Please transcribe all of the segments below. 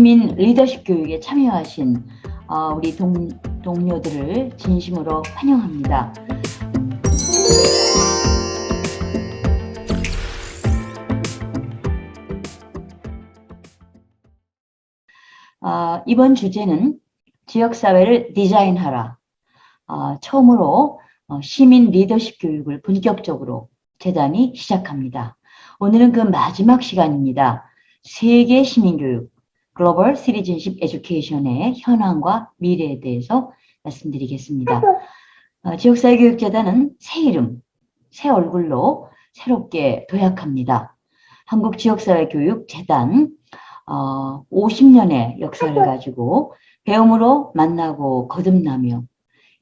시민 리더십 교육에 참여하신 우리 동료들을 진심으로 환영합니다. 이번 주제는 지역사회를 디자인하라. 처음으로 시민 리더십 교육을 본격적으로 재단이 시작합니다. 오늘은 그 마지막 시간입니다. 세계 시민교육, 글로벌 시티즌십 에듀케이션의 현황과 미래에 대해서 말씀드리겠습니다. 지역사회교육재단은 새 이름, 새 얼굴로 새롭게 도약합니다. 한국지역사회교육재단 50년의 역사를 가지고 배움으로 만나고 거듭나며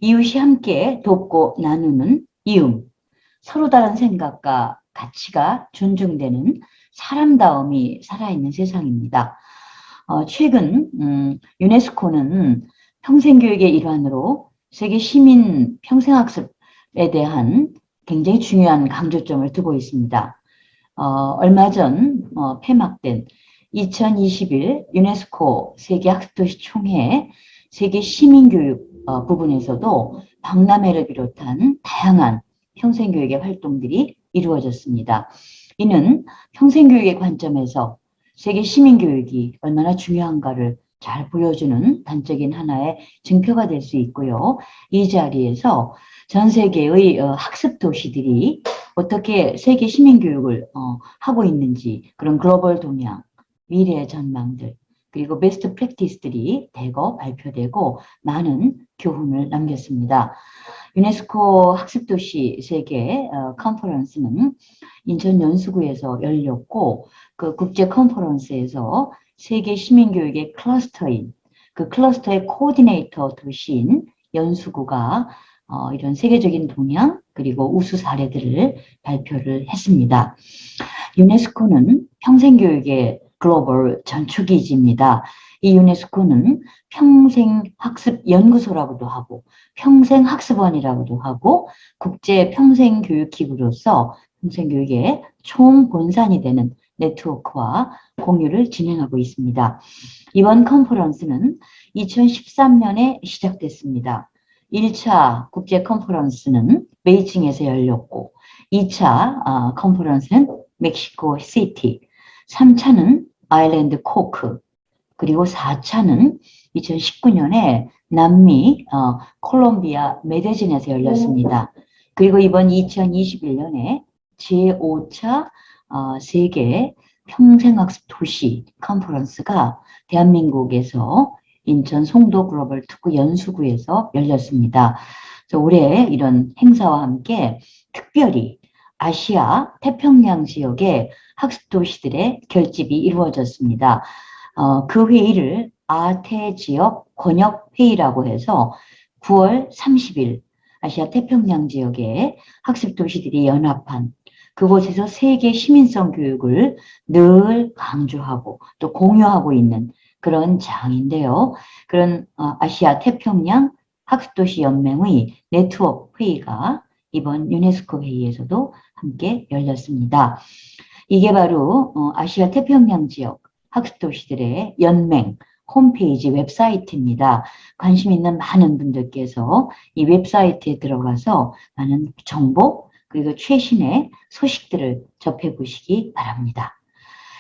이웃이 함께 돕고 나누는 이움, 서로 다른 생각과 가치가 존중되는 사람다움이 살아있는 세상입니다. 최근 유네스코는 평생교육의 일환으로 세계 시민 평생학습에 대한 굉장히 중요한 강조점을 두고 있습니다. 얼마 전 폐막된 2021 유네스코 세계학습도시 총회 세계 시민교육 부분에서도 박람회를 비롯한 다양한 평생교육의 활동들이 이루어졌습니다. 이는 평생교육의 관점에서 세계 시민교육이 얼마나 중요한가를 잘 보여주는 단적인 하나의 증표가 될 수 있고요. 이 자리에서 전 세계의 학습 도시들이 어떻게 세계 시민교육을 하고 있는지 그런 글로벌 동향, 미래의 전망들, 그리고 베스트 프랙티스들이 대거 발표되고 많은 교훈을 남겼습니다. 유네스코 학습도시 세계 컨퍼런스는 인천 연수구에서 열렸고 그 국제 컨퍼런스에서 세계 시민교육의 클러스터인 그 클러스터의 코디네이터 도시인 연수구가 이런 세계적인 동향 그리고 우수 사례들을 발표를 했습니다. 유네스코는 평생교육의 글로벌 전축기지입니다. 이 유네스코는 평생학습연구소라고도 하고 평생학습원이라고도 하고 국제평생교육기구로서 평생교육의 총본산이 되는 네트워크와 공유를 진행하고 있습니다. 이번 컨퍼런스는 2013년에 시작됐습니다. 1차 국제 컨퍼런스는 베이징에서 열렸고 2차 컨퍼런스는 멕시코 시티, 3차는 아일랜드 코크, 그리고 4차는 2019년에 남미 콜롬비아 메데진에서 열렸습니다. 그리고 이번 2021년에 제5차 세계 평생학습 도시 컨퍼런스가 대한민국에서 인천 송도 글로벌 특구 연수구에서 열렸습니다. 그래서 올해 이런 행사와 함께 특별히 아시아 태평양 지역의 학습 도시들의 결집이 이루어졌습니다. 그 회의를 아태 지역 권역 회의라고 해서 9월 30일 아시아 태평양 지역의 학습 도시들이 연합한 그곳에서 세계 시민성 교육을 늘 강조하고 또 공유하고 있는 그런 장인데요. 그런 아시아 태평양 학습도시 연맹의 네트워크 회의가 이번 유네스코 회의에서도 함께 열렸습니다. 이게 바로 아시아 태평양 지역 학습도시들의 연맹 홈페이지 웹사이트입니다. 관심 있는 많은 분들께서 이 웹사이트에 들어가서 많은 정보 그리고 최신의 소식들을 접해보시기 바랍니다.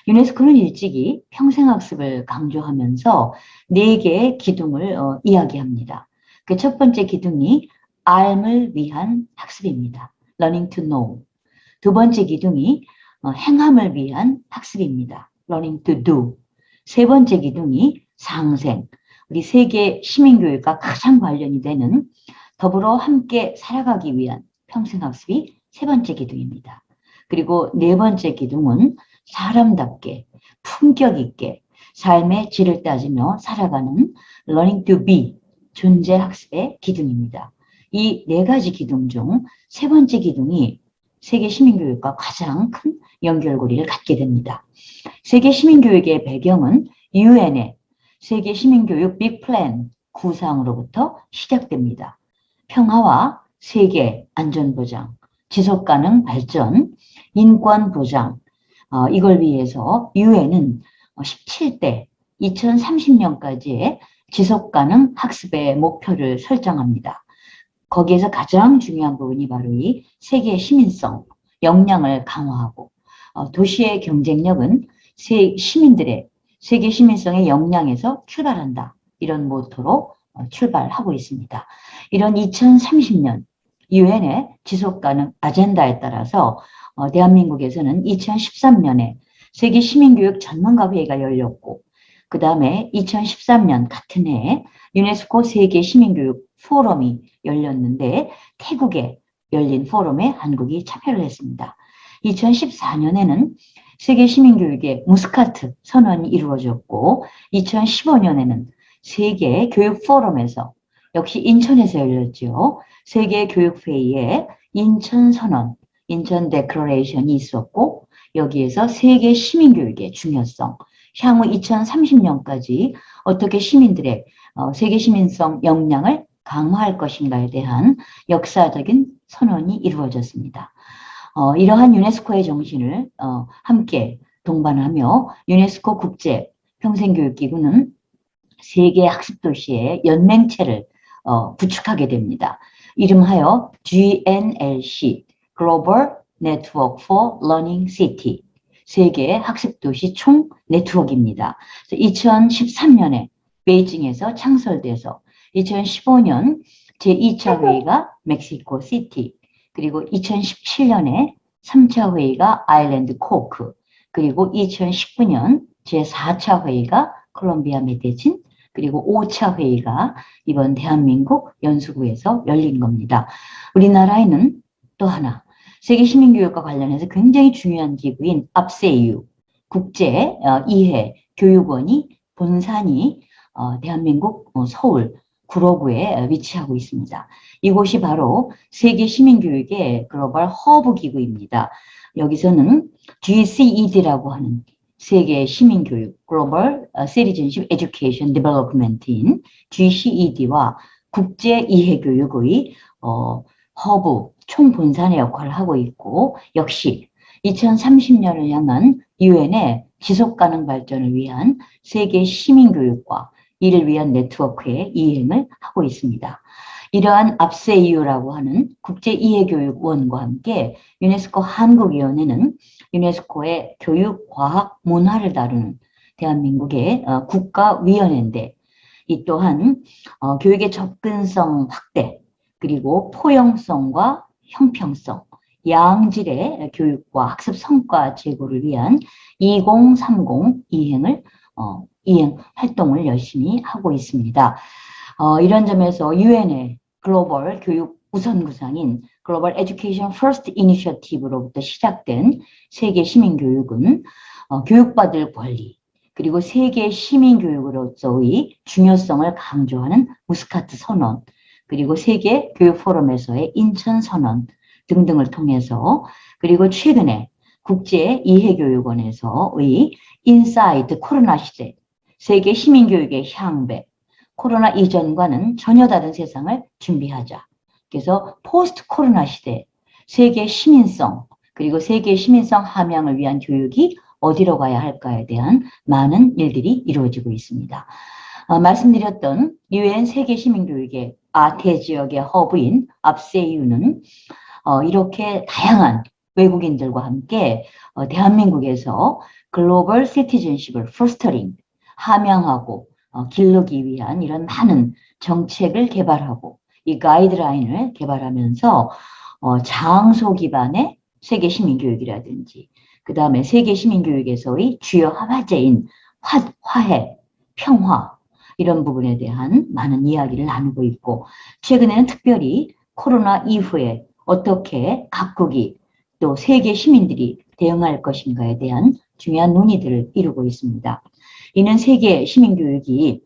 유네스코는 일찍이 평생학습을 강조하면서 4개의 기둥을 이야기합니다. 그 첫 번째 기둥이 알을 위한 학습입니다. Learning to know. 두 번째 기둥이 행함을 위한 학습입니다. Learning to do. 세 번째 기둥이 상생. 우리 세계 시민교육과 가장 관련이 되는 더불어 함께 살아가기 위한 평생학습이 세 번째 기둥입니다. 그리고 네 번째 기둥은 사람답게 품격 있게 삶의 질을 따지며 살아가는 Learning to be 존재학습의 기둥입니다. 이 네 가지 기둥 중 세 번째 기둥이 세계 시민교육과 가장 큰 연결고리를 갖게 됩니다. 세계 시민교육의 배경은 UN의 세계 시민교육 빅플랜 구상으로부터 시작됩니다. 평화와 세계 안전보장, 지속가능 발전, 인권 보장, 이걸 위해서 UN은 17대 2030년까지의 지속가능 학습의 목표를 설정합니다. 거기에서 가장 중요한 부분이 바로 이 세계 시민성, 역량을 강화하고 도시의 경쟁력은 시민들의 세계 시민성의 역량에서 출발한다. 이런 모토로 출발하고 있습니다. 이런 2030년 유엔의 지속가능 아젠다에 따라서 대한민국에서는 2013년에 세계 시민교육 전문가 회의가 열렸고 그 다음에 2013년 같은 해에 유네스코 세계 시민교육 포럼이 열렸는데 태국에 열린 포럼에 한국이 참여를 했습니다. 2014년에는 세계 시민교육의 무스카트 선언이 이루어졌고 2015년에는 세계 교육 포럼에서 역시 인천에서 열렸죠. 세계 교육회의에 인천 선언, 인천 데클러레이션이 있었고 여기에서 세계 시민교육의 중요성, 향후 2030년까지 어떻게 시민들의 세계 시민성 역량을 강화할 것인가에 대한 역사적인 선언이 이루어졌습니다. 이러한 유네스코의 정신을 함께 동반하며 유네스코 국제 평생교육기구는 세계 학습도시의 연맹체를 구축하게 됩니다. 이름하여 GNLC, Global Network for Learning City, 세계 학습도시 총 네트워크입니다. 2013년에 베이징에서 창설돼서 2015년 제2차 회의가 멕시코 시티, 그리고 2017년에 3차 회의가 아일랜드 코크, 그리고 2019년 제4차 회의가 콜롬비아 메데진, 그리고 5차 회의가 이번 대한민국 연수구에서 열린 겁니다. 우리나라에는 또 하나 세계 시민교육과 관련해서 굉장히 중요한 기구인 압세유 국제 이해 교육원이 본산이 대한민국 서울 구로구에 위치하고 있습니다. 이곳이 바로 세계 시민교육의 글로벌 허브 기구입니다. 여기서는 GCED라고 하는 세계 시민교육 Global Citizenship Education Development인 GCED와 국제 이해교육의 허브 총본산의 역할을 하고 있고 역시 2030년을 향한 유엔의 지속가능 발전을 위한 세계 시민교육과 이를 위한 네트워크의 이행을 하고 있습니다. 이러한 압세이유라고 하는 국제이해교육원과 함께 유네스코 한국위원회는 유네스코의 교육, 과학, 문화를 다루는 대한민국의 국가위원회인데 이 또한 교육의 접근성 확대 그리고 포용성과 형평성, 양질의 교육과 학습 성과 제고를 위한 2030 이행 활동을 열심히 하고 있습니다. 이런 점에서 유엔의 글로벌 교육 우선구상인 글로벌 에듀케이션 퍼스트 이니셔티브로부터 시작된 세계 시민교육은 교육받을 권리 그리고 세계 시민교육으로서의 중요성을 강조하는 무스카트 선언 그리고 세계 교육 포럼에서의 인천 선언 등등을 통해서 그리고 최근에 국제 이해교육원에서의 인사이트 코로나 시대 세계 시민교육의 향배 코로나 이전과는 전혀 다른 세상을 준비하자. 그래서 포스트 코로나 시대 세계 시민성 그리고 세계 시민성 함양을 위한 교육이 어디로 가야 할까에 대한 많은 일들이 이루어지고 있습니다. 말씀드렸던 유엔 세계 시민교육의 아태 지역의 허브인 압세이유는 이렇게 다양한 외국인들과 함께 대한민국에서 글로벌 시티즌십을 포스터링, 함양하고 기르기 위한 이런 많은 정책을 개발하고 이 가이드라인을 개발하면서 장소 기반의 세계 시민교육이라든지 그 다음에 세계 시민교육에서의 주요 화제인 화해, 평화 이런 부분에 대한 많은 이야기를 나누고 있고 최근에는 특별히 코로나 이후에 어떻게 각국이 또 세계 시민들이 대응할 것인가에 대한 중요한 논의들을 이루고 있습니다. 이는 세계 시민교육이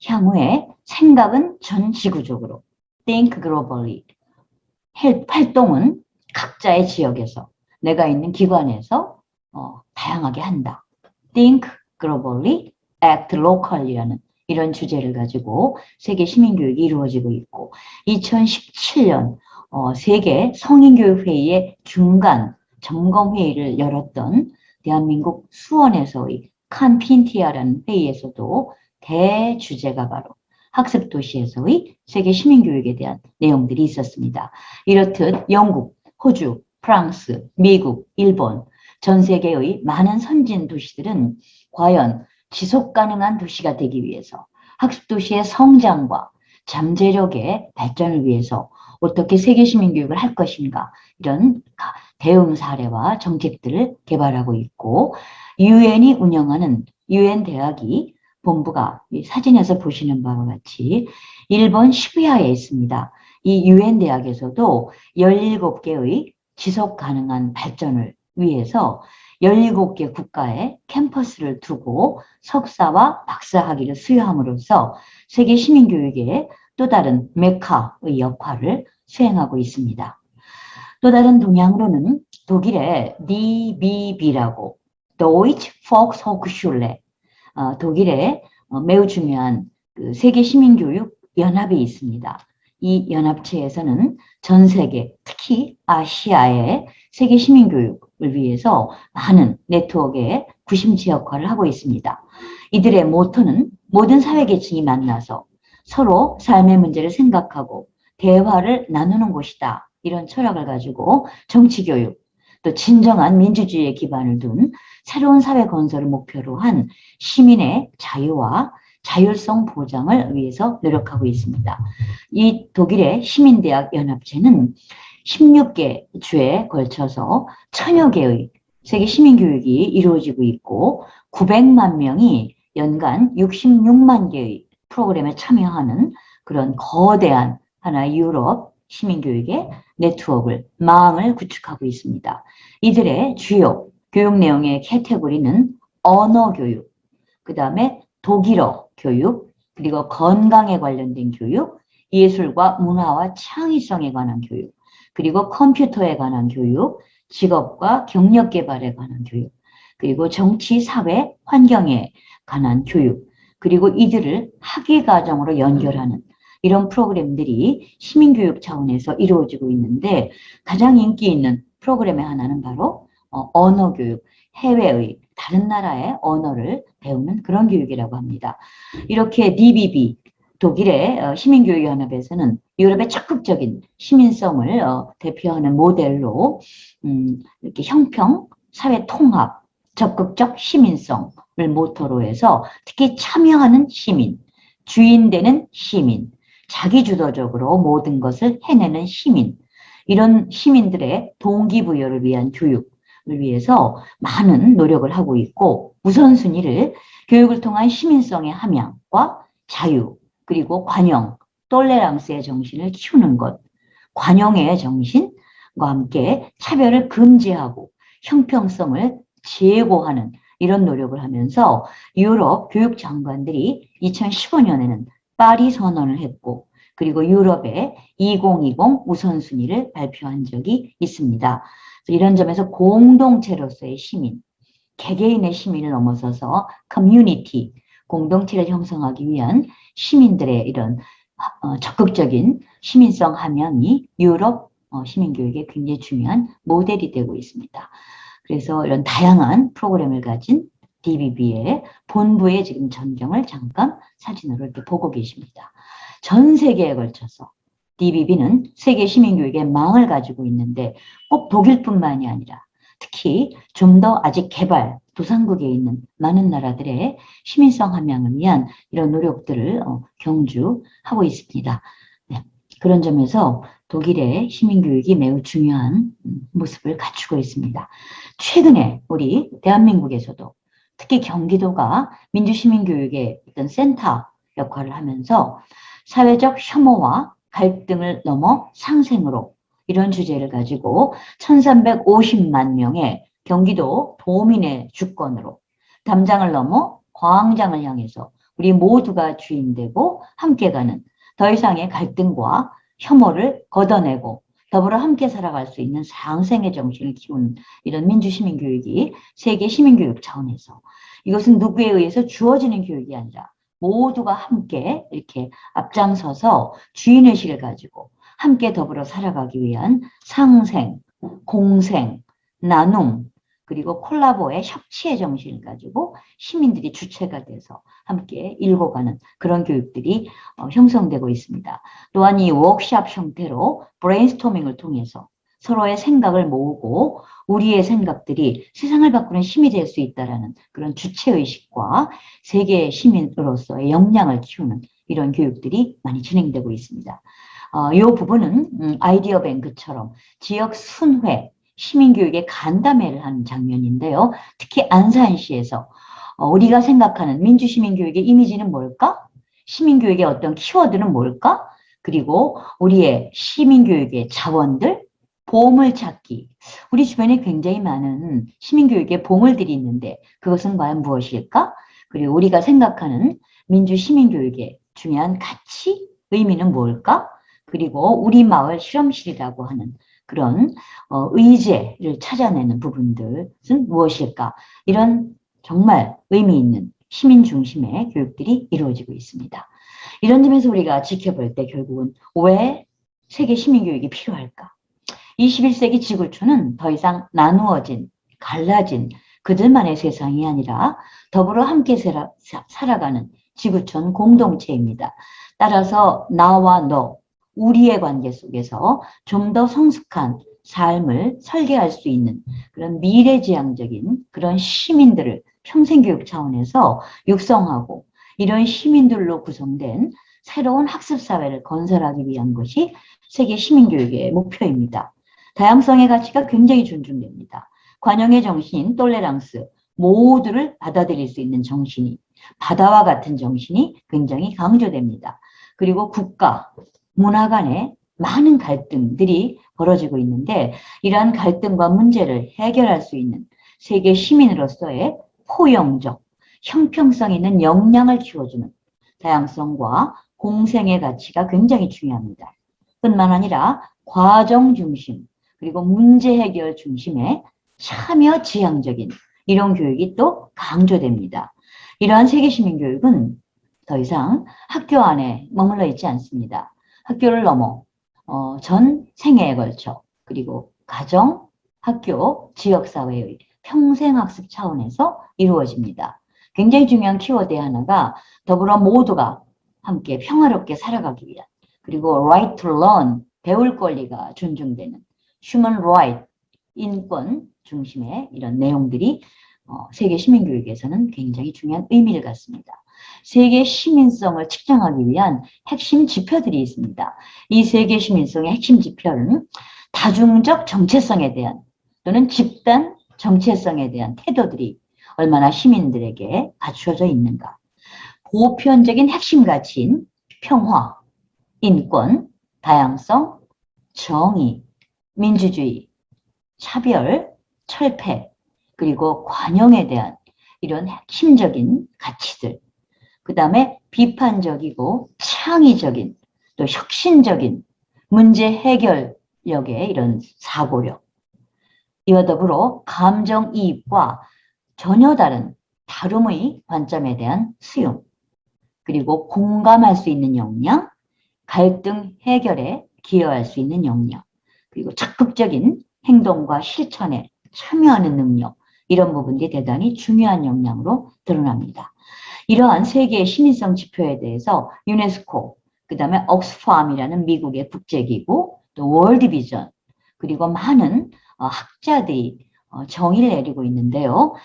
향후에 생각은 전 지구적으로 Think Globally 활동은 각자의 지역에서 내가 있는 기관에서 다양하게 한다. Think Globally, Act Locally라는 이런 주제를 가지고 세계 시민교육이 이루어지고 있고 2017년 세계 성인교육회의의 중간 점검회의를 열었던 대한민국 수원에서의 칸핀티아라는 회의에서도 대주제가 바로 학습 도시에서의 세계 시민교육에 대한 내용들이 있었습니다. 이렇듯 영국, 호주, 프랑스, 미국, 일본, 전 세계의 많은 선진 도시들은 과연 지속 가능한 도시가 되기 위해서 학습 도시의 성장과 잠재력의 발전을 위해서 어떻게 세계 시민교육을 할 것인가 이런 대응 사례와 정책들을 개발하고 있고 유엔이 운영하는 유엔 대학이 본부가 이 사진에서 보시는 바와 같이 일본 시부야에 있습니다. 이 유엔 대학에서도 17개의 지속 가능한 발전을 위해서 17개 국가의 캠퍼스를 두고 석사와 박사 학위를 수여함으로써 세계 시민교육의 또 다른 메카의 역할을 수행하고 있습니다. 또 다른 동향으로는 독일의 DBB라고 Deutsche Volkshochschule, 독일의 매우 중요한 그 세계 시민교육 연합이 있습니다. 이 연합체에서는 전 세계, 특히 아시아의 세계 시민교육을 위해서 많은 네트워크의 구심치 역할을 하고 있습니다. 이들의 모토는 모든 사회계층이 만나서 서로 삶의 문제를 생각하고 대화를 나누는 곳이다. 이런 철학을 가지고 정치교육, 또 진정한 민주주의에 기반을 둔 새로운 사회 건설을 목표로 한 시민의 자유와 자율성 보장을 위해서 노력하고 있습니다. 이 독일의 시민대학 연합체는 16개 주에 걸쳐서 1000여 개의 세계 시민교육이 이루어지고 있고 900만 명이 연간 66만 개의 프로그램에 참여하는 그런 거대한 하나의 유럽 시민교육의 네트워크를, 망을 구축하고 있습니다. 이들의 주요 교육 내용의 카테고리는 언어 교육, 그 다음에 독일어 교육, 그리고 건강에 관련된 교육, 예술과 문화와 창의성에 관한 교육, 그리고 컴퓨터에 관한 교육, 직업과 경력 개발에 관한 교육, 그리고 정치, 사회, 환경에 관한 교육, 그리고 이들을 학위 과정으로 연결하는 이런 프로그램들이 시민교육 차원에서 이루어지고 있는데 가장 인기 있는 프로그램의 하나는 바로 언어교육, 해외의 다른 나라의 언어를 배우는 그런 교육이라고 합니다. 이렇게 DBB, 독일의 시민교육연합에서는 유럽의 적극적인 시민성을 대표하는 모델로 이렇게 형평, 사회 통합, 적극적 시민성을 모토로 해서 특히 참여하는 시민, 주인 되는 시민, 자기주도적으로 모든 것을 해내는 시민, 이런 시민들의 동기부여를 위한 교육을 위해서 많은 노력을 하고 있고 우선순위를 교육을 통한 시민성의 함양과 자유, 그리고 관용, 톨레랑스의 정신을 키우는 것, 관용의 정신과 함께 차별을 금지하고 형평성을 제고하는 이런 노력을 하면서 유럽 교육 장관들이 2015년에는 파리 선언을 했고 그리고 유럽의 2020 우선순위를 발표한 적이 있습니다. 이런 점에서 공동체로서의 시민, 개개인의 시민을 넘어서서 커뮤니티, 공동체를 형성하기 위한 시민들의 이런 적극적인 시민성 함양이 유럽 시민교육의 굉장히 중요한 모델이 되고 있습니다. 그래서 이런 다양한 프로그램을 가진 DBB의 본부의 지금 전경을 잠깐 사진으로 이렇게 보고 계십니다. 전 세계에 걸쳐서 DBB는 세계 시민교육의 망을 가지고 있는데 꼭 독일뿐만이 아니라 특히 좀 더 아직 개발, 도상국에 있는 많은 나라들의 시민성 함양을 위한 이런 노력들을 경주하고 있습니다. 네, 그런 점에서 독일의 시민교육이 매우 중요한 모습을 갖추고 있습니다. 최근에 우리 대한민국에서도 특히 경기도가 민주시민교육의 어떤 센터 역할을 하면서 사회적 혐오와 갈등을 넘어 상생으로 이런 주제를 가지고 1350만 명의 경기도 도민의 주권으로 담장을 넘어 광장을 향해서 우리 모두가 주인되고 함께 가는 더 이상의 갈등과 혐오를 걷어내고 더불어 함께 살아갈 수 있는 상생의 정신을 키우는 이런 민주시민교육이 세계 시민교육 차원에서 이것은 누구에 의해서 주어지는 교육이 아니라 모두가 함께 이렇게 앞장서서 주인의식을 가지고 함께 더불어 살아가기 위한 상생, 공생, 나눔, 그리고 콜라보의 협치의 정신을 가지고 시민들이 주체가 돼서 함께 읽어가는 그런 교육들이 형성되고 있습니다. 또한 이 워크숍 형태로 브레인스토밍을 통해서 서로의 생각을 모으고 우리의 생각들이 세상을 바꾸는 힘이 될 수 있다는 그런 주체의식과 세계 시민으로서의 역량을 키우는 이런 교육들이 많이 진행되고 있습니다. 이 부분은 아이디어 뱅크처럼 지역 순회, 시민교육의 간담회를 하는 장면인데요. 특히 안산시에서 우리가 생각하는 민주시민교육의 이미지는 뭘까? 시민교육의 어떤 키워드는 뭘까? 그리고 우리의 시민교육의 자원들, 보물찾기. 우리 주변에 굉장히 많은 시민교육의 보물들이 있는데 그것은 과연 무엇일까? 그리고 우리가 생각하는 민주시민교육의 중요한 가치, 의미는 뭘까? 그리고 우리 마을 실험실이라고 하는 그런 의제를 찾아내는 부분들은 무엇일까? 이런 정말 의미 있는 시민 중심의 교육들이 이루어지고 있습니다. 이런 점에서 우리가 지켜볼 때 결국은 왜 세계 시민교육이 필요할까? 21세기 지구촌은 더 이상 나누어진, 갈라진 그들만의 세상이 아니라 더불어 함께 살아가는 지구촌 공동체입니다. 따라서 나와 너, 우리의 관계 속에서 좀 더 성숙한 삶을 설계할 수 있는 그런 미래지향적인 그런 시민들을 평생교육 차원에서 육성하고 이런 시민들로 구성된 새로운 학습사회를 건설하기 위한 것이 세계 시민교육의 목표입니다. 다양성의 가치가 굉장히 존중됩니다. 관용의 정신, 톨레랑스, 모두를 받아들일 수 있는 정신이, 바다와 같은 정신이 굉장히 강조됩니다. 그리고 국가, 문화 간의 많은 갈등들이 벌어지고 있는데 이러한 갈등과 문제를 해결할 수 있는 세계 시민으로서의 포용적, 형평성 있는 역량을 키워주는 다양성과 공생의 가치가 굉장히 중요합니다. 뿐만 아니라 과정 중심, 그리고 문제 해결 중심의 참여 지향적인 이런 교육이 또 강조됩니다. 이러한 세계 시민 교육은 더 이상 학교 안에 머물러 있지 않습니다. 학교를 넘어 전 생애에 걸쳐 그리고 가정, 학교, 지역사회의 평생학습 차원에서 이루어집니다. 굉장히 중요한 키워드의 하나가 더불어 모두가 함께 평화롭게 살아가기 위한 그리고 right to learn, 배울 권리가 존중되는 human right, 인권 중심의 이런 내용들이 세계 시민교육에서는 굉장히 중요한 의미를 갖습니다. 세계 시민성을 측정하기 위한 핵심 지표들이 있습니다. 이 세계 시민성의 핵심 지표는 다중적 정체성에 대한 또는 집단 정체성에 대한 태도들이 얼마나 시민들에게 갖추어져 있는가. 보편적인 핵심 가치인 평화, 인권, 다양성, 정의, 민주주의, 차별, 철폐, 그리고 관용에 대한 이런 핵심적인 가치들, 그 다음에 비판적이고 창의적인 또 혁신적인 문제 해결력의 이런 사고력, 이와 더불어 감정이입과 전혀 다른 다름의 관점에 대한 수용, 그리고 공감할 수 있는 역량, 갈등 해결에 기여할 수 있는 역량, 그리고 적극적인 행동과 실천에 참여하는 능력, 이런 부분들이 대단히 중요한 역량으로 드러납니다. 이러한 세계의 시민성 지표에 대해서 유네스코, 그 다음에 옥스팜이라는 미국의 국제기구, 또 월드비전, 그리고 많은 학자들이 정의를 내리고 있는데요.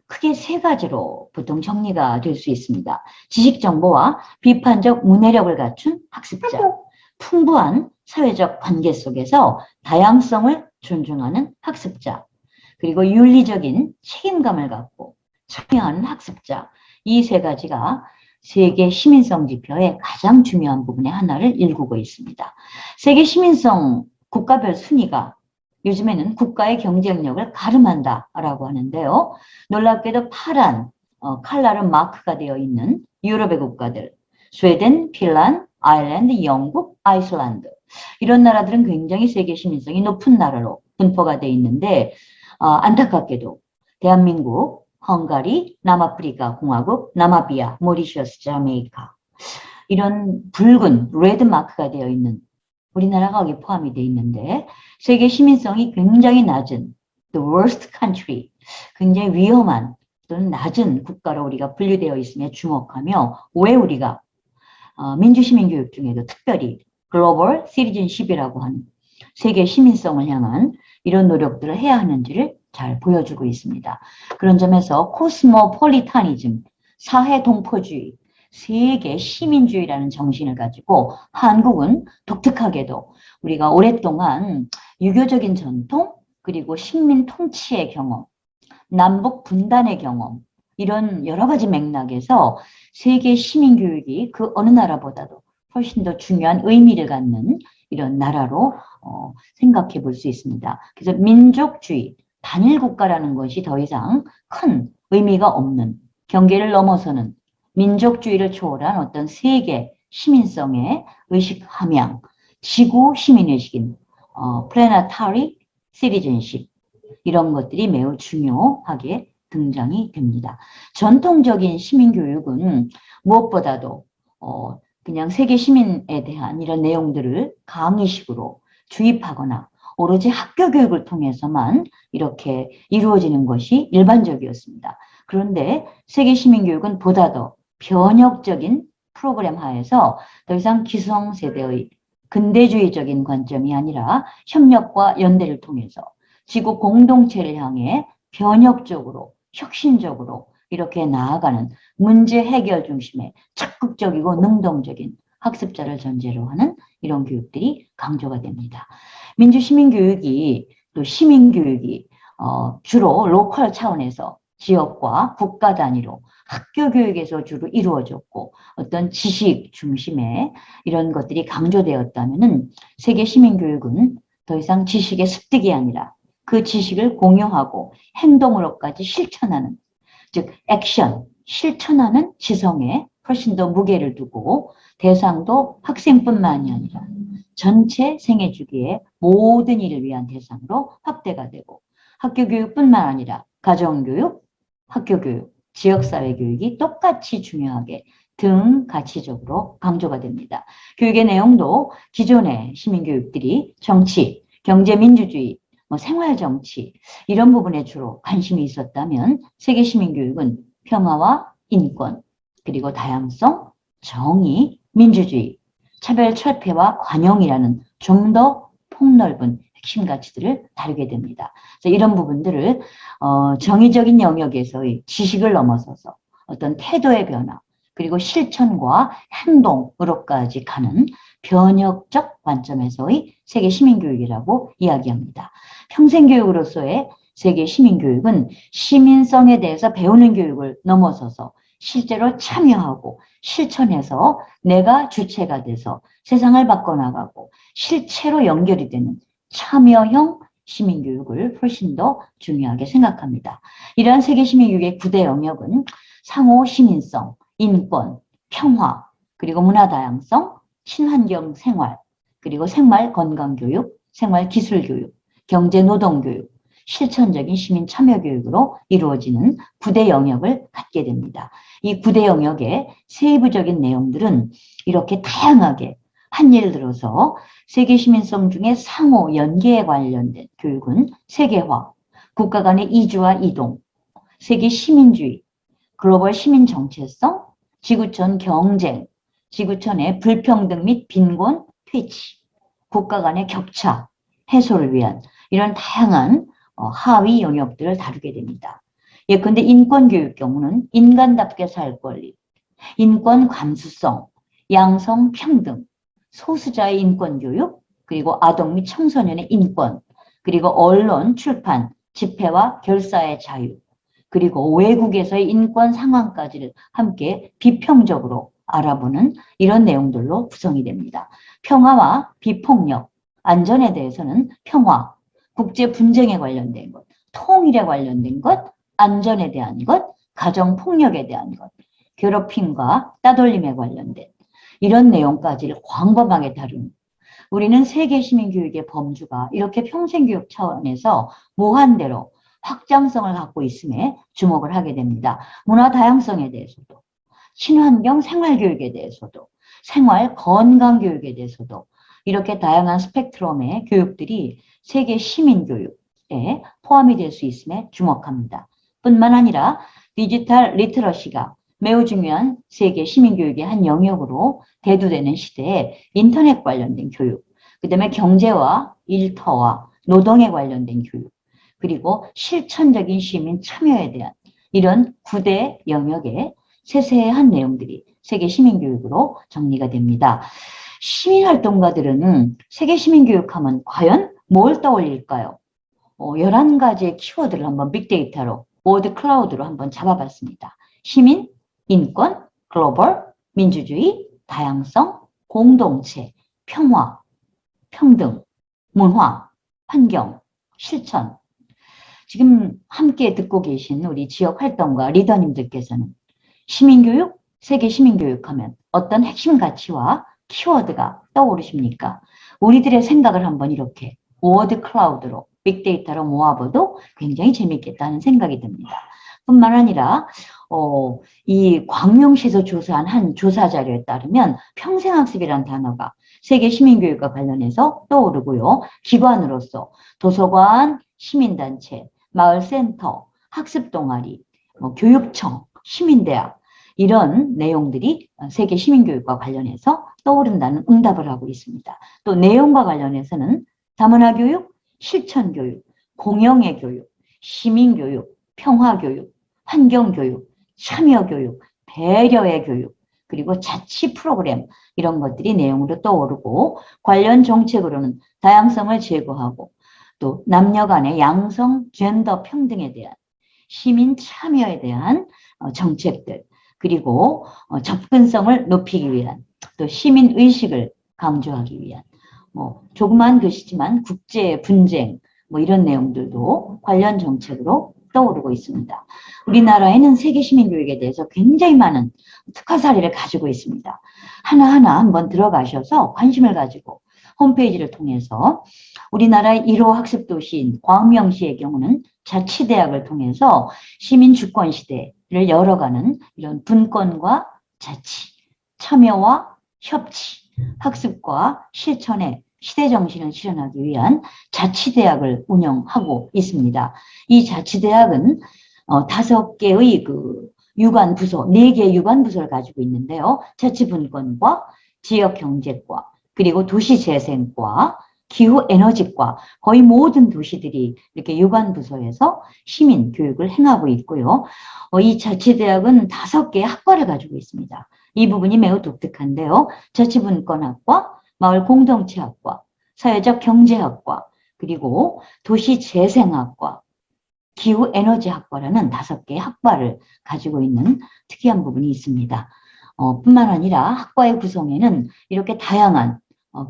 크게 세 가지로 보통 정리가 될 수 있습니다. 지식정보와 비판적 문해력을 갖춘 학습자, 풍부한 사회적 관계 속에서 다양성을 존중하는 학습자, 그리고 윤리적인 책임감을 갖고 참여하는 학습자, 이 세 가지가 세계 시민성 지표의 가장 중요한 부분의 하나를 일구고 있습니다. 세계 시민성 국가별 순위가 요즘에는 국가의 경쟁력을 가름한다라고 하는데요. 놀랍게도 파란 칼라로 마크가 되어 있는 유럽의 국가들, 스웨덴, 핀란드, 아일랜드, 영국, 아이슬란드, 이런 나라들은 굉장히 세계 시민성이 높은 나라로 분포가 되어 있는데 안타깝게도 대한민국, 헝가리, 남아프리카 공화국, 나마비아, 모리셔스, 자메이카, 이런 붉은 레드 마크가 되어 있는 우리나라가 여기 포함이 되어 있는데 세계 시민성이 굉장히 낮은 the worst country, 굉장히 위험한 또는 낮은 국가로 우리가 분류되어 있음에 주목하며 왜 우리가 민주시민교육 중에도 특별히 글로벌 시티즌십이라고 하는 세계 시민성을 향한 이런 노력들을 해야 하는지를 잘 보여주고 있습니다. 그런 점에서 코스모폴리타니즘, 사회동포주의, 세계 시민주의라는 정신을 가지고 한국은 독특하게도 우리가 오랫동안 유교적인 전통 그리고 식민 통치의 경험, 남북 분단의 경험 이런 여러 가지 맥락에서 세계 시민교육이 그 어느 나라보다도 훨씬 더 중요한 의미를 갖는 이런 나라로 생각해 볼 수 있습니다. 그래서 민족주의, 단일 국가라는 것이 더 이상 큰 의미가 없는 경계를 넘어서는 민족주의를 초월한 어떤 세계 시민성의 의식 함양, 지구 시민의식인 planetary citizenship 이런 것들이 매우 중요하게 등장이 됩니다. 전통적인 시민교육은 무엇보다도 그냥 세계 시민에 대한 이런 내용들을 강의식으로 주입하거나 오로지 학교 교육을 통해서만 이렇게 이루어지는 것이 일반적이었습니다. 그런데 세계 시민교육은 보다 더 변혁적인 프로그램 하에서 더 이상 기성세대의 근대주의적인 관점이 아니라 협력과 연대를 통해서 지구 공동체를 향해 변혁적으로 혁신적으로 이렇게 나아가는 문제 해결 중심의 적극적이고 능동적인 학습자를 전제로 하는 이런 교육들이 강조가 됩니다. 민주시민교육이 또 시민교육이 주로 로컬 차원에서 지역과 국가 단위로 학교 교육에서 주로 이루어졌고 어떤 지식 중심의 이런 것들이 강조되었다면은 세계 시민교육은 더 이상 지식의 습득이 아니라 그 지식을 공유하고 행동으로까지 실천하는 즉 액션, 실천하는 지성에 훨씬 더 무게를 두고 대상도 학생뿐만이 아니라 전체 생애 주기의 모든 일을 위한 대상으로 확대가 되고 학교 교육뿐만 아니라 가정교육, 학교 교육, 지역사회 교육이 똑같이 중요하게 등가치적으로 강조가 됩니다. 교육의 내용도 기존의 시민교육들이 정치, 경제민주주의, 생활정치 이런 부분에 주로 관심이 있었다면 세계 시민교육은 평화와 인권 그리고 다양성, 정의, 민주주의, 차별철폐와 관용이라는 좀 더 폭넓은 핵심 가치들을 다루게 됩니다. 이런 부분들을 정의적인 영역에서의 지식을 넘어서서 어떤 태도의 변화 그리고 실천과 행동으로까지 가는 변혁적 관점에서의 세계 시민교육이라고 이야기합니다. 평생교육으로서의 세계 시민교육은 시민성에 대해서 배우는 교육을 넘어서서 실제로 참여하고 실천해서 내가 주체가 돼서 세상을 바꿔나가고 실체로 연결이 되는 참여형 시민교육을 훨씬 더 중요하게 생각합니다. 이러한 세계 시민교육의 9대 영역은 상호 시민성, 인권, 평화, 그리고 문화 다양성, 친환경 생활, 그리고 생활 건강교육, 생활 기술교육, 경제 노동교육, 실천적인 시민 참여 교육으로 이루어지는 9대 영역을 갖게 됩니다. 이 9대 영역의 세부적인 내용들은 이렇게 다양하게 한 예를 들어서 세계 시민성 중에 상호 연계에 관련된 교육은 세계화, 국가 간의 이주와 이동, 세계 시민주의, 글로벌 시민 정체성, 지구촌 경쟁, 지구촌의 불평등 및 빈곤 퇴치, 국가 간의 격차 해소를 위한 이런 다양한 하위 영역들을 다루게 됩니다. 예컨대 인권교육 경우는 인간답게 살 권리, 인권 감수성, 양성 평등, 소수자의 인권교육, 그리고 아동 및 청소년의 인권, 그리고 언론, 출판, 집회와 결사의 자유, 그리고 외국에서의 인권 상황까지를 함께 비평적으로 알아보는 이런 내용들로 구성이 됩니다. 평화와 비폭력, 안전에 대해서는 평화, 국제 분쟁에 관련된 것, 통일에 관련된 것, 안전에 대한 것, 가정 폭력에 대한 것, 괴롭힘과 따돌림에 관련된 이런 내용까지를 광범하게 다루는 우리는 세계 시민교육의 범주가 이렇게 평생교육 차원에서 무한대로 확장성을 갖고 있음에 주목을 하게 됩니다. 문화 다양성에 대해서도, 친환경 생활교육에 대해서도, 생활 건강교육에 대해서도 이렇게 다양한 스펙트럼의 교육들이 세계 시민교육에 포함이 될 수 있음에 주목합니다. 뿐만 아니라 디지털 리터러시가 매우 중요한 세계 시민교육의 한 영역으로 대두되는 시대에 인터넷 관련된 교육, 그 다음에 경제와 일터와 노동에 관련된 교육, 그리고 실천적인 시민 참여에 대한 이런 9대 영역의 세세한 내용들이 세계 시민교육으로 정리가 됩니다. 시민활동가들은 세계 시민교육하면 과연 뭘 떠올릴까요? 11가지의 키워드를 한번 빅데이터로, 워드 클라우드로 한번 잡아봤습니다. 시민, 인권, 글로벌, 민주주의, 다양성, 공동체, 평화, 평등, 문화, 환경, 실천. 지금 함께 듣고 계신 우리 지역 활동가 리더님들께서는 시민교육, 세계 시민교육 하면 어떤 핵심 가치와 키워드가 떠오르십니까? 우리들의 생각을 한번 이렇게 워드 클라우드로, 빅데이터로 모아봐도 굉장히 재밌겠다는 생각이 듭니다. 뿐만 아니라 이 광명시에서 조사한 한 조사 자료에 따르면 평생학습이라는 단어가 세계 시민교육과 관련해서 떠오르고요. 기관으로서 도서관, 시민단체, 마을센터, 학습동아리, 교육청, 시민대학 이런 내용들이 세계 시민교육과 관련해서 떠오른다는 응답을 하고 있습니다. 또 내용과 관련해서는 다문화교육, 실천교육, 공영의 교육, 시민교육, 평화교육, 환경교육, 참여교육, 배려의 교육, 그리고 자치 프로그램 이런 것들이 내용으로 떠오르고 관련 정책으로는 다양성을 제고하고 또 남녀 간의 양성, 젠더 평등에 대한 시민 참여에 대한 정책들 그리고 접근성을 높이기 위한 또 시민 의식을 강조하기 위한 조그만 글씨지만 국제 분쟁 이런 내용들도 관련 정책으로 떠오르고 있습니다. 우리나라에는 세계 시민교육에 대해서 굉장히 많은 특화 사례를 가지고 있습니다. 하나하나 한번 들어가셔서 관심을 가지고 홈페이지를 통해서 우리나라의 1호 학습도시인 광명시의 경우는 자치대학을 통해서 시민주권 시대를 열어가는 이런 분권과 자치, 참여와 협치, 학습과 실천의 시대정신을 실현하기 위한 자치대학을 운영하고 있습니다. 이 자치대학은 5개의 유관부서, 4개의 유관부서를 가지고 있는데요. 자치분권과 지역경제과, 그리고 도시재생과, 기후에너지과 거의 모든 도시들이 이렇게 유관부서에서 시민교육을 행하고 있고요. 이 자치대학은 5개의 학과를 가지고 있습니다. 이 부분이 매우 독특한데요. 자치분권학과, 마을공동체학과, 사회적 경제학과, 그리고 도시재생학과, 기후에너지학과라는 5개의 학과를 가지고 있는 특이한 부분이 있습니다. 뿐만 아니라 학과의 구성에는 이렇게 다양한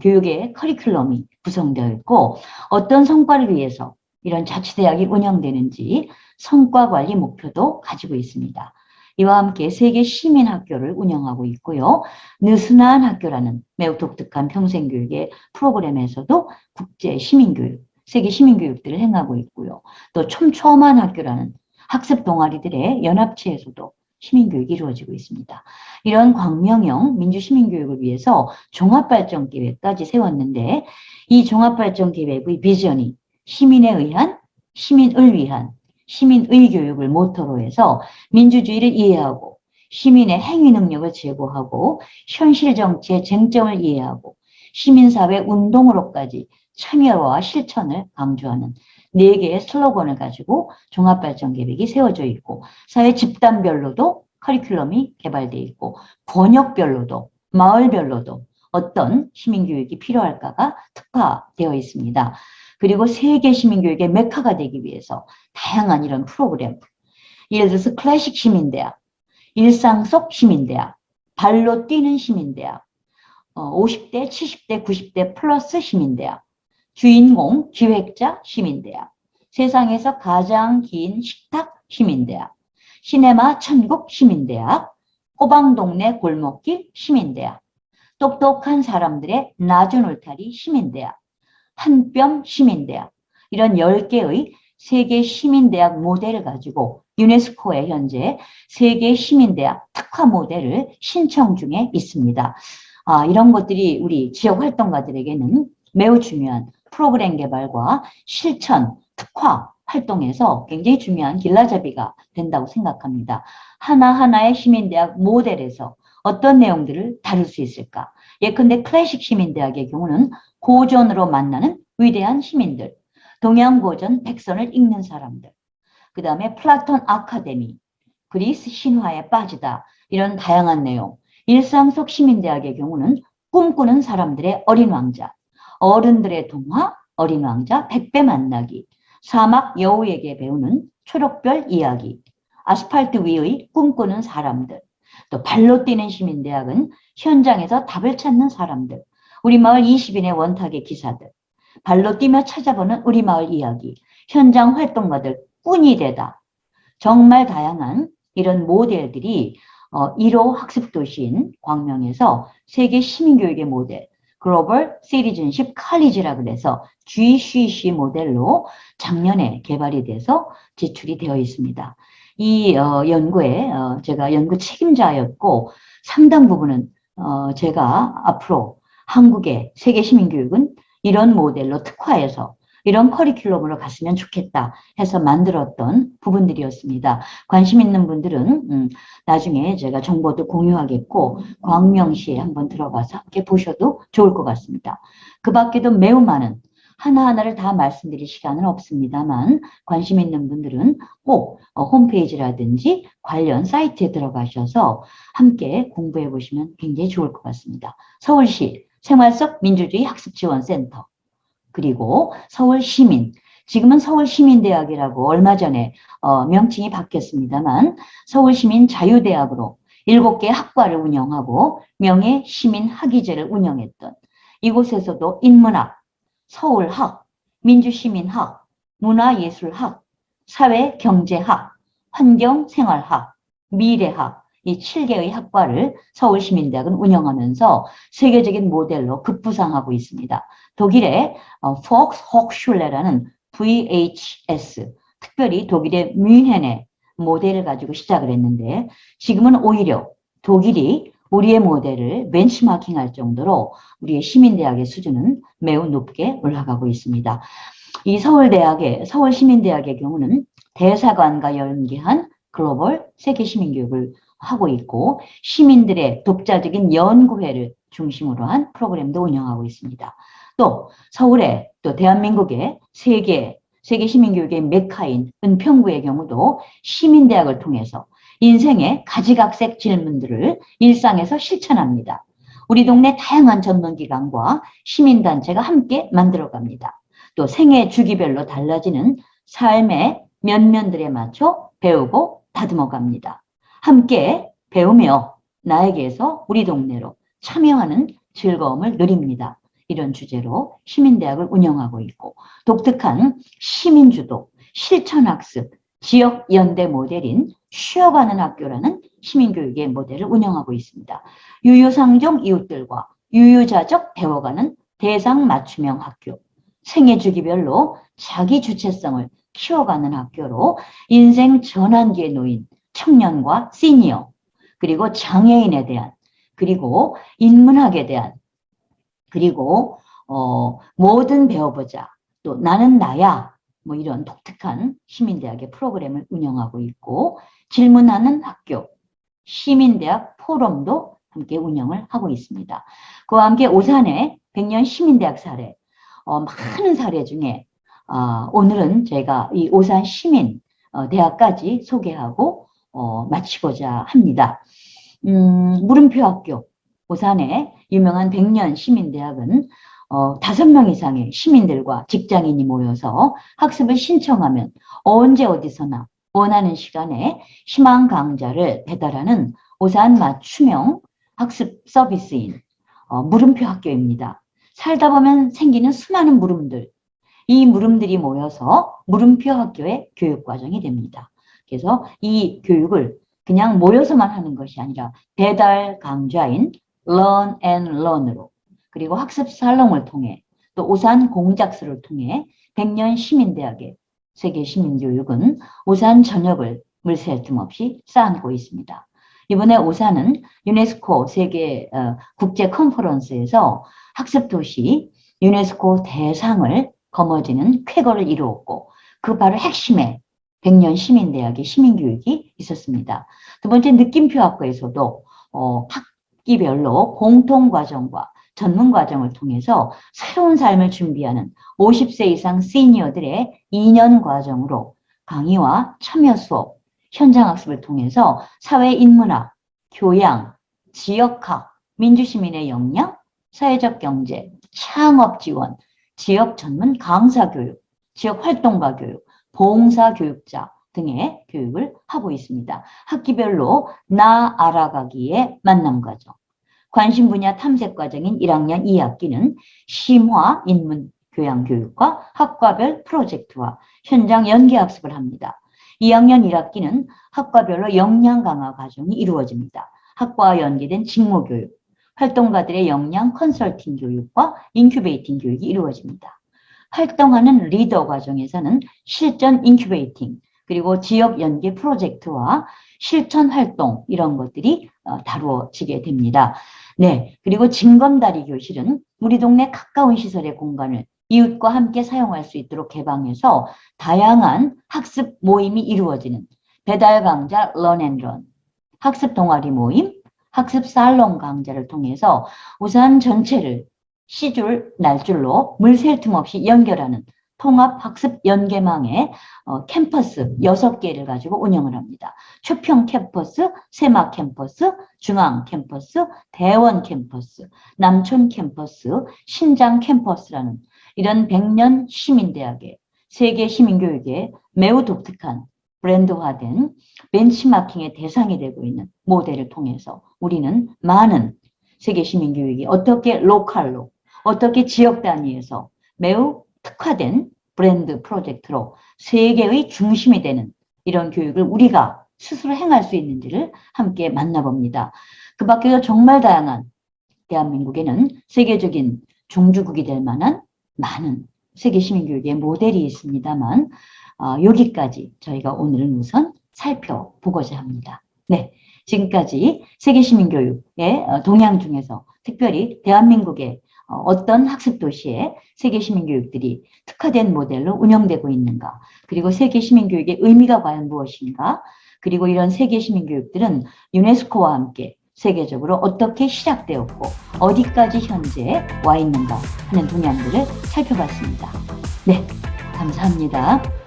교육의 커리큘럼이 구성되어 있고 어떤 성과를 위해서 이런 자치대학이 운영되는지 성과관리 목표도 가지고 있습니다. 이와 함께 세계 시민학교를 운영하고 있고요. 느슨한 학교라는 매우 독특한 평생교육의 프로그램에서도 국제 시민교육, 세계 시민교육들을 행하고 있고요. 또 촘촘한 학교라는 학습 동아리들의 연합체에서도 시민교육이 이루어지고 있습니다. 이런 광명형 민주시민교육을 위해서 종합발전계획까지 세웠는데 이 종합발전계획의 비전이 시민에 의한, 시민을 위한, 시민의 교육을 모토로 해서 민주주의를 이해하고 시민의 행위 능력을 제고하고 현실 정치의 쟁점을 이해하고 시민사회 운동으로까지 참여와 실천을 강조하는 4개의 슬로건을 가지고 종합발전계획이 세워져 있고 사회 집단별로도 커리큘럼이 개발되어 있고 권역별로도 마을별로도 어떤 시민교육이 필요할까가 특화되어 있습니다. 그리고 세계 시민교육의 메카가 되기 위해서 다양한 이런 프로그램, 예를 들어서 클래식 시민대학, 일상 속 시민대학, 발로 뛰는 시민대학, 50대, 70대, 90대 플러스 시민대학, 주인공, 기획자 시민대학, 세상에서 가장 긴 식탁 시민대학, 시네마 천국 시민대학, 호방동네 골목길 시민대학, 똑똑한 사람들의 낮은 울타리 시민대학, 한뼘 시민대학 이런 10개의 세계 시민대학 모델을 가지고 유네스코에 현재 세계 시민대학 특화 모델을 신청 중에 있습니다. 이런 것들이 우리 지역 활동가들에게는 매우 중요한 프로그램 개발과 실천, 특화 활동에서 굉장히 중요한 길라잡이가 된다고 생각합니다. 하나하나의 시민대학 모델에서 어떤 내용들을 다룰 수 있을까? 예컨대 클래식 시민대학의 경우는 고전으로 만나는 위대한 시민들, 동양고전 백선을 읽는 사람들, 그 다음에 플라톤 아카데미, 그리스 신화에 빠지다, 이런 다양한 내용. 일상 속 시민대학의 경우는 꿈꾸는 사람들의 어린 왕자, 어른들의 동화, 어린 왕자, 백배 만나기, 사막 여우에게 배우는 초록별 이야기, 아스팔트 위의 꿈꾸는 사람들, 또 발로 뛰는 시민대학은 현장에서 답을 찾는 사람들, 우리 마을 20인의 원탁의 기사들, 발로 뛰며 찾아보는 우리 마을 이야기, 현장 활동가들, 꾼이 되다. 정말 다양한 이런 모델들이 1호 학습도시인 광명에서 세계 시민교육의 모델, 글로벌 시티즌십 칼리지라 그래서 GCC 모델로 작년에 개발이 돼서 제출이 되어 있습니다. 이 연구에 제가 연구 책임자였고 상당 부분은 제가 앞으로 한국의 세계 시민교육은 이런 모델로 특화해서 이런 커리큘럼으로 갔으면 좋겠다 해서 만들었던 부분들이었습니다. 관심 있는 분들은 나중에 제가 정보도 공유하겠고 광명시에 한번 들어가서 함께 보셔도 좋을 것 같습니다. 그 밖에도 매우 많은 하나하나를 다 말씀드릴 시간은 없습니다만 관심 있는 분들은 꼭 홈페이지라든지 관련 사이트에 들어가셔서 함께 공부해 보시면 굉장히 좋을 것 같습니다. 서울시 생활 속 민주주의 학습지원센터, 그리고 서울시민, 지금은 서울시민대학이라고 얼마 전에 명칭이 바뀌었습니다만 서울시민 자유대학으로 7개 학과를 운영하고 명예시민학위제를 운영했던 이곳에서도 인문학, 서울학, 민주시민학, 문화예술학, 사회경제학, 환경생활학, 미래학, 이 7개의 학과를 서울시민대학은 운영하면서 세계적인 모델로 급부상하고 있습니다. 독일의 폭스호chschulle라는 VHS, 특별히 독일의 뮌헨의 모델을 가지고 시작을 했는데 지금은 오히려 독일이 우리의 모델을 벤치마킹할 정도로 우리의 시민대학의 수준은 매우 높게 올라가고 있습니다. 이 서울시민대학의 경우는 대사관과 연계한 글로벌 세계시민교육을 하고 있고 시민들의 독자적인 연구회를 중심으로 한 프로그램도 운영하고 있습니다. 또 서울에 또 대한민국의 세계 시민교육의 메카인 은평구의 경우도 시민대학을 통해서 인생의 가지각색 질문들을 일상에서 실천합니다. 우리 동네 다양한 전문기관과 시민단체가 함께 만들어갑니다. 또 생애 주기별로 달라지는 삶의 면면들에 맞춰 배우고 다듬어갑니다. 함께 배우며 나에게서 우리 동네로 참여하는 즐거움을 누립니다. 이런 주제로 시민대학을 운영하고 있고 독특한 시민주도, 실천학습, 지역연대 모델인 쉬어가는 학교라는 시민교육의 모델을 운영하고 있습니다. 유유상종 이웃들과 유유자적 배워가는 대상 맞춤형 학교, 생애 주기별로 자기 주체성을 키워가는 학교로 인생 전환기에 놓인 청년과 시니어, 그리고 장애인에 대한, 그리고 인문학에 대한, 그리고 뭐든 배워보자, 또 나는 나야, 뭐 이런 독특한 시민대학의 프로그램을 운영하고 있고 질문하는 학교, 시민대학 포럼도 함께 운영을 하고 있습니다. 그와 함께 오산의 100년 시민대학 사례, 많은 사례 중에 오늘은 제가 이 오산 시민 대학까지 소개하고 마치고자 합니다. 물음표 학교, 오산의 유명한 100년 시민대학은 5명 이상의 시민들과 직장인이 모여서 학습을 신청하면 언제 어디서나 원하는 시간에 희망 강좌를 배달하는 오산 맞춤형 학습 서비스인 물음표 학교입니다. 살다 보면 생기는 수많은 물음들, 이 물음들이 모여서 물음표 학교의 교육과정이 됩니다. 그래서 이 교육을 그냥 모여서만 하는 것이 아니라 배달 강좌인 Learn and Learn으로, 그리고 학습 살롱을 통해, 또 오산 공작소를 통해 100년 시민대학의 세계 시민교육은 오산 전역을 물샐 틈 없이 쌓고 있습니다. 이번에 오산은 유네스코 세계 국제 컨퍼런스에서 학습도시 유네스코 대상을 거머쥐는 쾌거를 이루었고 그 바로 핵심에 백년 시민대학의 시민교육이 있었습니다. 두 번째 느낌표 학과에서도 학기별로 공통과정과 전문과정을 통해서 새로운 삶을 준비하는 50세 이상 시니어들의 2년 과정으로 강의와 참여 수업, 현장학습을 통해서 사회인문학, 교양, 지역학, 민주시민의 역량, 사회적 경제, 창업 지원, 지역 전문 강사 교육, 지역 활동가 교육, 봉사 교육자 등의 교육을 하고 있습니다. 학기별로 나 알아가기의 만남 과정, 관심 분야 탐색 과정인 1학년 2학기는 심화 인문 교양 교육과 학과별 프로젝트와 현장 연계 학습을 합니다. 2학년 1학기는 학과별로 역량 강화 과정이 이루어집니다. 학과와 연계된 직무 교육, 활동가들의 역량 컨설팅 교육과 인큐베이팅 교육이 이루어집니다. 활동하는 리더 과정에서는 실전 인큐베이팅, 그리고 지역 연계 프로젝트와 실천 활동 이런 것들이 다루어지게 됩니다. 네, 그리고 징검다리 교실은 우리 동네 가까운 시설의 공간을 이웃과 함께 사용할 수 있도록 개방해서 다양한 학습 모임이 이루어지는 배달 강좌 런앤런, 학습 동아리 모임, 학습 살롱 강좌를 통해서 우산 전체를 시줄, 날줄로 물 샐 틈 없이 연결하는 통합학습 연계망의 캠퍼스 6개를 가지고 운영을 합니다. 초평 캠퍼스, 새막 캠퍼스, 중앙 캠퍼스, 대원 캠퍼스, 남촌 캠퍼스, 신장 캠퍼스라는 이런 100년 시민대학의 세계 시민교육에 매우 독특한 브랜드화된 벤치마킹의 대상이 되고 있는 모델을 통해서 우리는 많은 세계 시민교육이 어떻게 로컬로, 어떻게 지역 단위에서 매우 특화된 브랜드 프로젝트로 세계의 중심이 되는 이런 교육을 우리가 스스로 행할 수 있는지를 함께 만나봅니다. 그 밖에도 정말 다양한 대한민국에는 세계적인 종주국이 될 만한 많은 세계 시민교육의 모델이 있습니다만 여기까지 저희가 오늘은 우선 살펴보고자 합니다. 네, 지금까지 세계 시민교육의 동향 중에서 특별히 대한민국의 어떤 학습 도시에 세계 시민교육들이 특화된 모델로 운영되고 있는가, 그리고 세계 시민교육의 의미가 과연 무엇인가, 그리고 이런 세계 시민교육들은 유네스코와 함께 세계적으로 어떻게 시작되었고 어디까지 현재 와 있는가 하는 동향들을 살펴봤습니다. 네, 감사합니다.